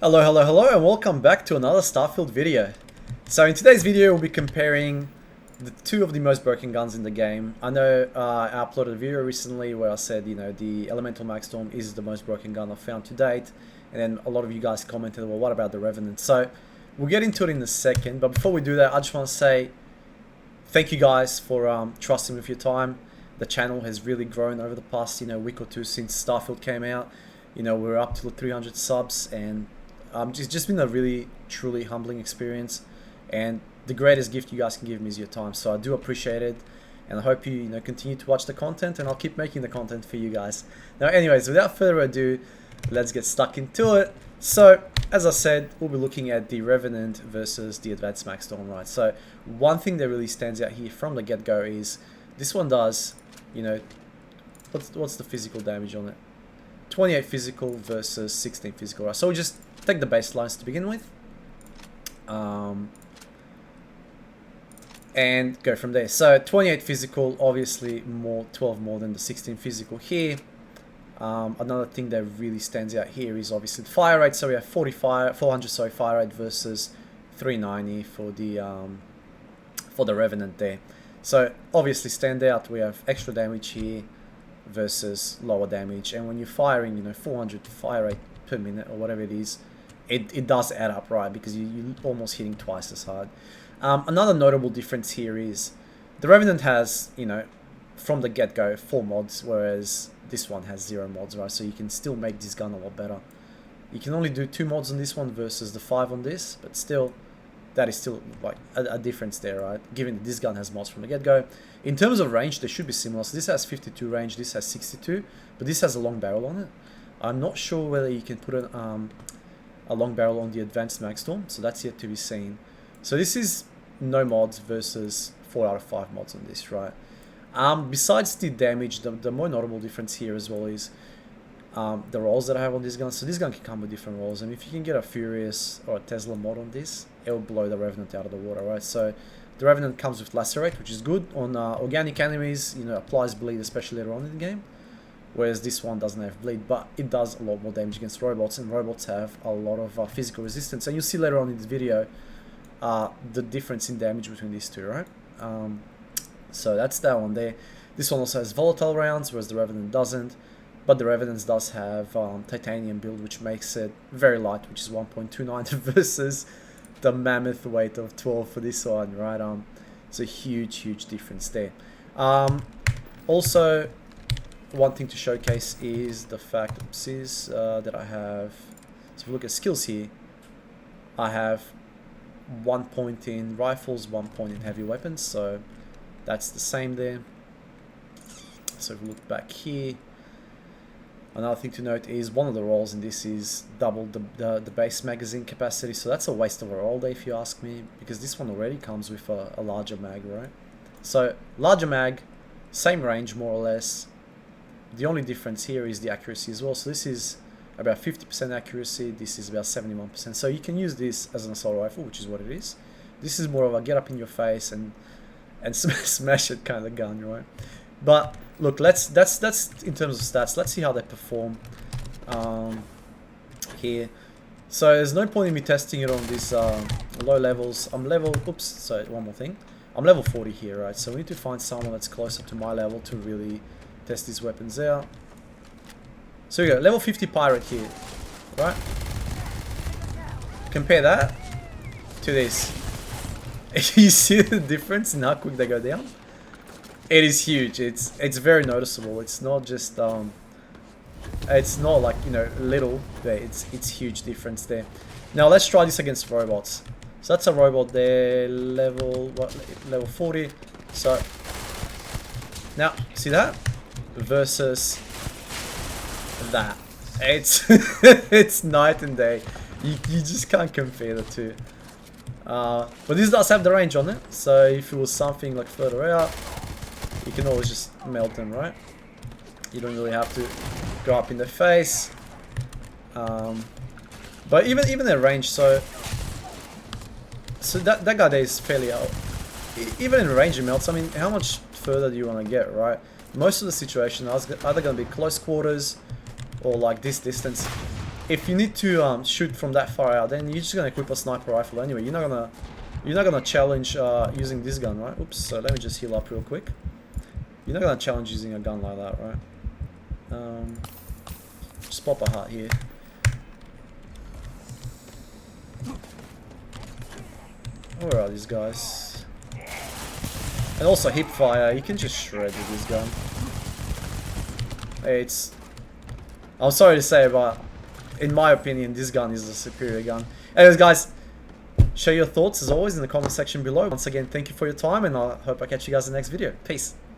Hello, hello, hello, and welcome back to another Starfield video. So in today's video, we'll be comparing the two of the most broken guns in the game. I know I uploaded a video recently where I said, the Elemental Magstorm is the most broken gun I've found to date. And then a lot of you guys commented, well, what about the Revenant? So we'll get into it in a second. But before we do that, I just want to say thank you guys for trusting me with your time. The channel has really grown over the past, week or two since Starfield came out. We're up to 300 subs, and it's just been a really, truly humbling experience, and the greatest gift you guys can give me is your time. So I do appreciate it, and I hope you continue to watch the content, and I'll keep making the content for you guys. Now, anyways, without further ado, let's get stuck into it. So, as I said, we'll be looking at the Revenant versus the Advanced Magstorm, right? So, one thing that really stands out here from the get-go is this one does, what's the physical damage on it? 28 physical versus 16 physical, right? So we just take the baselines to begin with, and go from there. So 28 physical, obviously 12 more than the 16 physical here. Another thing that really stands out here is obviously the fire rate. So we have 400 fire rate versus 390 for the Revenant there. So obviously stand out. We have extra damage here versus lower damage, and when you're firing 400 fire rate per minute or whatever it is, it does add up, right? Because you're almost hitting twice as hard. Another notable difference here is the Revenant has, from the get-go 4 mods, whereas this one has 0 mods, right? So you can still make this gun a lot better. You can only do 2 mods on this one versus the 5 on this, but still, that is still like a difference there, right? Given that this gun has mods from the get-go. In terms of range, they should be similar. So this has 52 range, this has 62, but this has a long barrel on it. I'm not sure whether you can put a long barrel on the Advanced Magstorm, so that's yet to be seen. So this is no mods versus 4 out of 5 mods on this, right? Besides the damage, the more notable difference here as well is the rolls that I have on this gun. So this gun can come with different rolls, and if you can get a Furious or a Tesla mod on this, it will blow the Revenant out of the water, right? So the Revenant comes with Lacerate, which is good on organic enemies, applies bleed, especially later on in the game, whereas this one doesn't have bleed, but it does a lot more damage against robots, and robots have a lot of physical resistance, and you'll see later on in this video the difference in damage between these two, right? So that's that one there. This one also has volatile rounds, whereas the Revenant doesn't, but the Revenant does have titanium build, which makes it very light, which is 1.29 versus the mammoth weight of 12 for this one, right? It's a huge difference there. Also, one thing to showcase is the fact that I have, so if we look at skills here, I have 1 point in rifles, 1 point in heavy weapons, so that's the same there. So if we look back here, another thing to note is one of the rolls in this is double the base magazine capacity, so that's a waste of a roll there if you ask me, because this one already comes with a larger mag, right? So larger mag, same range more or less. The only difference here is the accuracy as well. So this is about 50% accuracy, this is about 71%. So you can use this as an assault rifle, which is what it is. This is more of a get up in your face and smash it kind of gun, right? But look, that's in terms of stats. Let's see how they perform here. So there's no point in me testing it on these low levels. I'm level, one more thing. I'm level 40 here, right? So we need to find someone that's closer to my level to really test these weapons out. So we go, level 50 pirate here, right? Compare that to this. You see the difference in how quick they go down? It is huge. It's very noticeable. It's not just it's not like little, but it's huge difference there. Now let's try this against robots. So that's a robot there, level 40. So now see that versus that. It's it's night and day. You just can't compare the two. But this does have the range on it, so if it was something like further out, you can always just melt them, right? You don't really have to go up in the face. But even at range, so that guy there is fairly out. Even in range it melts. I mean, how much further do you want to get, right? Most of the situation are either going to be close quarters or like this distance. if you need to shoot from that far out, then you're just gonna equip a sniper rifle anyway. You're not gonna challenge using this gun, right? Oops. So let me just heal up real quick. You're not gonna challenge using a gun like that, right? Just pop a heart here. Where are these guys? And also hip fire. You can just shred with this gun. Hey, I'm sorry to say, but in my opinion, this gun is a superior gun. Anyways, guys, share your thoughts as always in the comment section below. Once again, thank you for your time, and I hope I catch you guys in the next video. Peace.